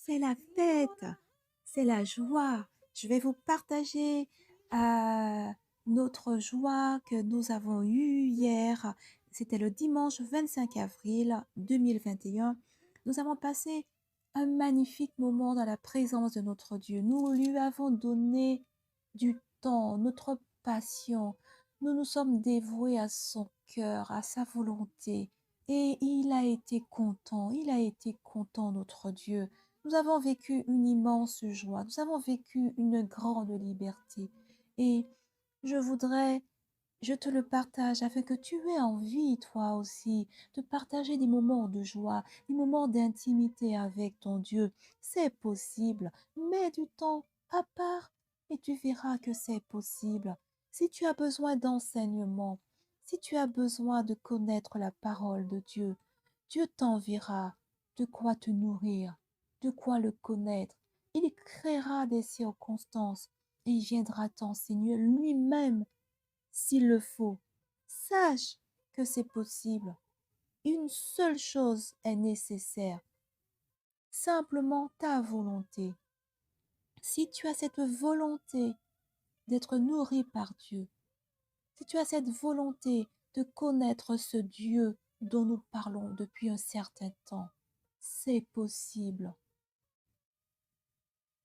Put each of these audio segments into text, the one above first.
c'est la fête, c'est la joie. Je vais vous partager notre joie que nous avons eue hier. C'était le dimanche 25 avril 2021. Nous avons passé un magnifique moment dans la présence de notre Dieu. Nous lui avons donné du temps, notre passion. Nous nous sommes dévoués à son cœur, à sa volonté. Et il a été content, notre Dieu. Nous avons vécu une immense joie, nous avons vécu une grande liberté. Et je voudrais, je te le partage afin que tu aies envie, toi aussi, de partager des moments de joie, des moments d'intimité avec ton Dieu. C'est possible. Mets du temps à part et tu verras que c'est possible. Si tu as besoin d'enseignement, si tu as besoin de connaître la parole de Dieu, Dieu t'enverra de quoi te nourrir, de quoi le connaître. Il créera des circonstances et il viendra t'enseigner lui-même s'il le faut. Sache que c'est possible. Une seule chose est nécessaire, simplement ta volonté. Si tu as cette volonté d'être nourri par Dieu, si tu as cette volonté de connaître ce Dieu dont nous parlons depuis un certain temps, c'est possible.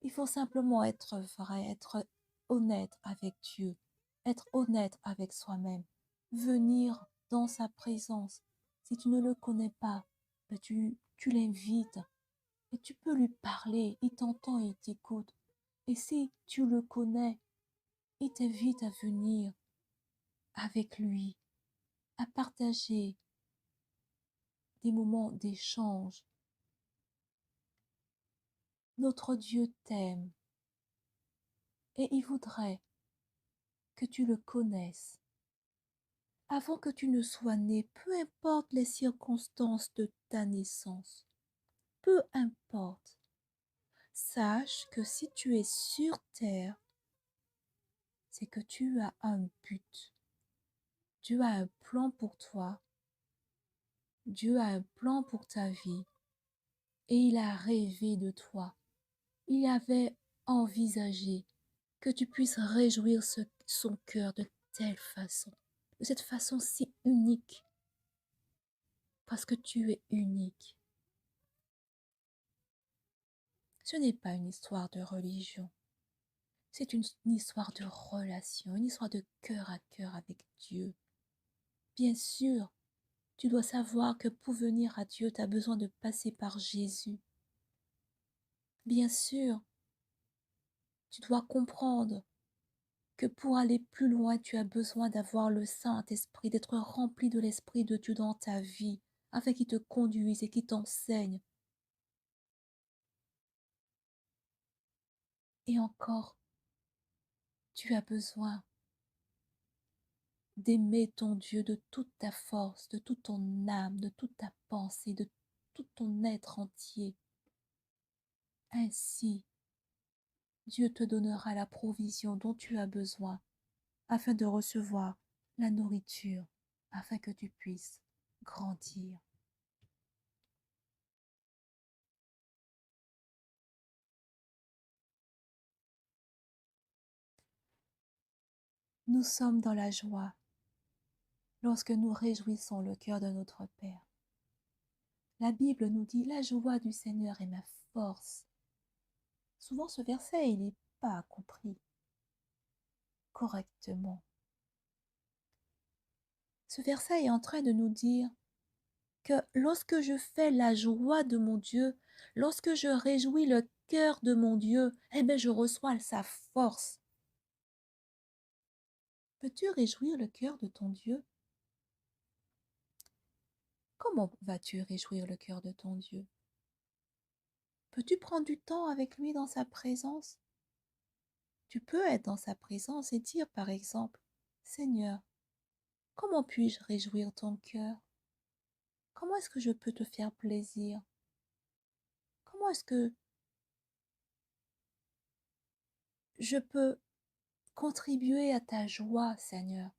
Il faut simplement être vrai, être honnête avec Dieu, être honnête avec soi-même, venir dans sa présence. Si tu ne le connais pas, ben tu l'invites et tu peux lui parler. Il t'entend et il t'écoute. Et si tu le connais, il t'invite à venir avec lui, à partager des moments d'échange. Notre Dieu t'aime et il voudrait que tu le connaisses avant que tu ne sois né, peu importe les circonstances de ta naissance, peu importe. Sache que si tu es sur terre, c'est que tu as un but. Dieu a un plan pour toi. Dieu a un plan pour ta vie. Et il a rêvé de toi. Il avait envisagé que tu puisses réjouir son cœur de telle façon, de cette façon si unique, parce que tu es unique. Ce n'est pas une histoire de religion, c'est une histoire de relation, une histoire de cœur à cœur avec Dieu. Bien sûr, tu dois savoir que pour venir à Dieu, tu as besoin de passer par Jésus. Bien sûr, tu dois comprendre que pour aller plus loin, tu as besoin d'avoir le Saint-Esprit, d'être rempli de l'Esprit de Dieu dans ta vie, afin qu'il te conduise et qu'il t'enseigne. Et encore, tu as besoin d'aimer ton Dieu de toute ta force, de toute ton âme, de toute ta pensée, de tout ton être entier. Ainsi, Dieu te donnera la provision dont tu as besoin afin de recevoir la nourriture, afin que tu puisses grandir. Nous sommes dans la joie lorsque nous réjouissons le cœur de notre Père. La Bible nous dit: la joie du Seigneur est ma force. Souvent ce verset, il n'est pas compris correctement. Ce verset est en train de nous dire que lorsque je fais la joie de mon Dieu, lorsque je réjouis le cœur de mon Dieu, eh bien je reçois sa force. Peux-tu réjouir le cœur de ton Dieu? Comment vas-tu réjouir le cœur de ton Dieu? Peux-tu prendre du temps avec lui dans sa présence? Tu peux être dans sa présence et dire par exemple: Seigneur, comment puis-je réjouir ton cœur? Comment est-ce que je peux te faire plaisir? Comment est-ce que je peux contribuer à ta joie, Seigneur?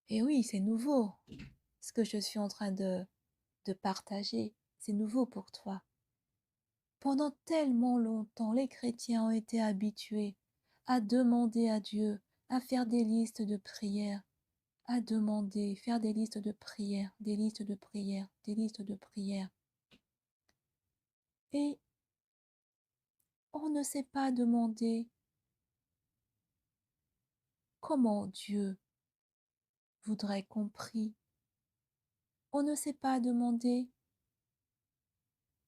Et oui, c'est nouveau ce que je suis en train de partager. c'est nouveau pour toi. Pendant tellement longtemps, les chrétiens ont été habitués à demander à Dieu, à faire des listes de prières, à demander, faire des listes de prières, des listes de prières, des listes de prières. Et on ne sait pas demander comment Dieu voudrait qu'on prie. On ne sait pas demander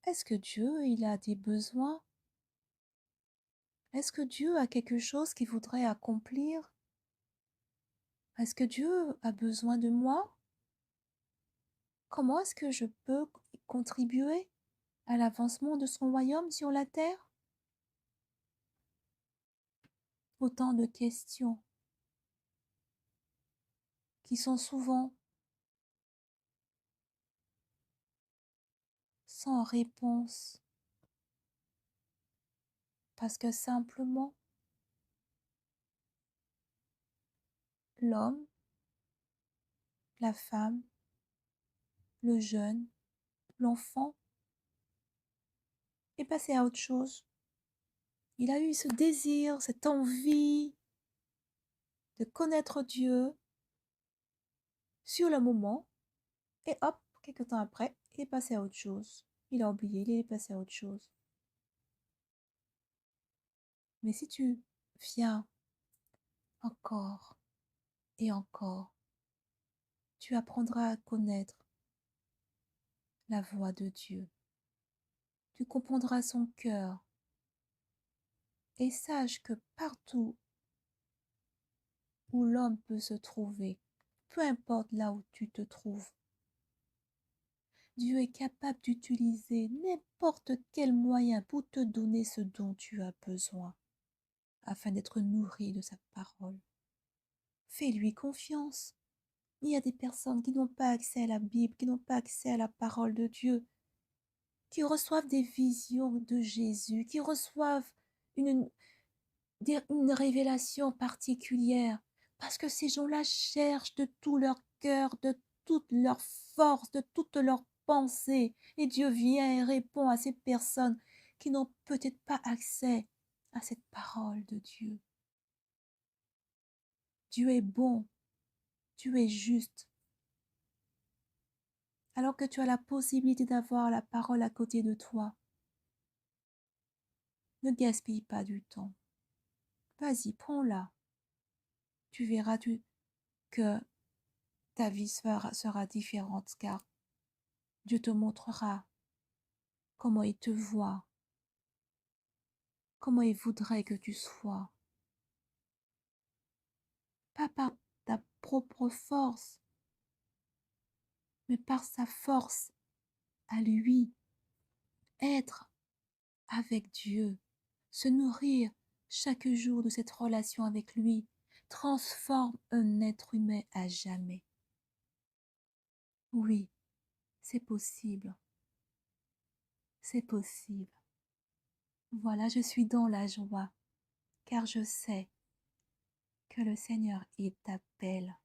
est-ce que Dieu, il a des besoins? Est-ce que Dieu a quelque chose qu'il voudrait accomplir? Est-ce que Dieu a besoin de moi? Comment est-ce que je peux contribuer à l'avancement de son royaume sur la terre? Autant de questions qui sont souvent sans réponse parce que simplement l'homme, la femme, le jeune, l'enfant est passé à autre chose. Il a eu ce désir, cette envie de connaître Dieu sur le moment et hop, quelque temps après, il est passé à autre chose. Il a oublié, il est passé à autre chose. Mais si tu viens encore et encore, tu apprendras à connaître la voix de Dieu. Tu comprendras son cœur et sache que partout où l'homme peut se trouver, peu importe là où tu te trouves, Dieu est capable d'utiliser n'importe quel moyen pour te donner ce dont tu as besoin, afin d'être nourri de sa parole. Fais-lui confiance. Il y a des personnes qui n'ont pas accès à la Bible, qui n'ont pas accès à la parole de Dieu, qui reçoivent des visions de Jésus, qui reçoivent une, une révélation particulière, parce que ces gens-là cherchent de tout leur cœur, de toute leur force, de toute leur pensée, et Dieu vient et répond à ces personnes qui n'ont peut-être pas accès à cette parole de Dieu. Dieu est bon, Dieu est juste. Alors que tu as la possibilité d'avoir la parole à côté de toi, ne gaspille pas du temps. Vas-y, prends-la. Tu verras que ta vie sera différente car Dieu te montrera comment il te voit, comment il voudrait que tu sois. Pas par ta propre force, mais par sa force à lui. Être avec Dieu, se nourrir chaque jour de cette relation avec lui, transforme un être humain à jamais. Oui, c'est possible. C'est possible. Voilà, je suis dans la joie, car je sais que le Seigneur, il t'appelle.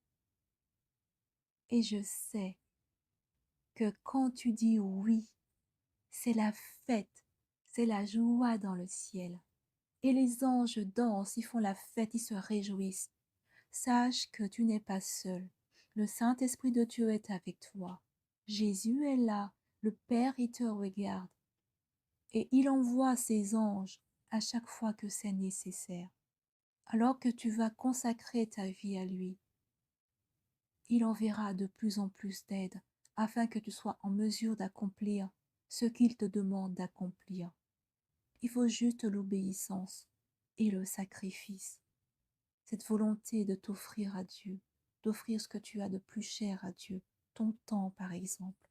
Et je sais que quand tu dis oui, c'est la fête, c'est la joie dans le ciel. Et les anges dansent, ils font la fête, ils se réjouissent. Sache que tu n'es pas seul. Le Saint-Esprit de Dieu est avec toi. Jésus est là, le Père, il te regarde. Et il envoie ses anges à chaque fois que c'est nécessaire. Alors que tu vas consacrer ta vie à lui, il enverra de plus en plus d'aide afin que tu sois en mesure d'accomplir ce qu'il te demande d'accomplir. Il faut juste l'obéissance et le sacrifice, cette volonté de t'offrir à Dieu, d'offrir ce que tu as de plus cher à Dieu, ton temps par exemple.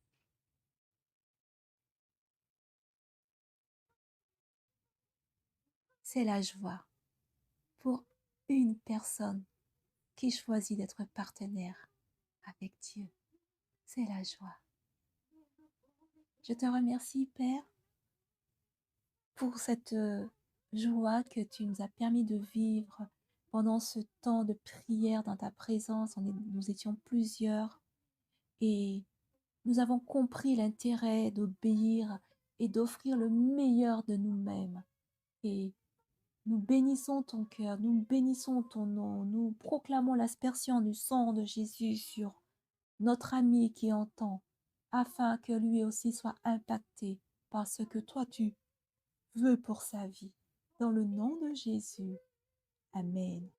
C'est la joie pour une personne qui choisit d'être partenaire avec Dieu. C'est la joie. Je te remercie, Père, pour cette joie que tu nous as permis de vivre pendant ce temps de prière dans ta présence. Nous étions plusieurs et Nous avons compris l'intérêt d'obéir et d'offrir le meilleur de nous-mêmes. Et nous bénissons ton cœur, nous bénissons ton nom, nous proclamons l'aspersion du sang de Jésus sur notre ami qui entend, afin que lui aussi soit impacté par ce que toi tu veux pour sa vie. Dans le nom de Jésus. Amen.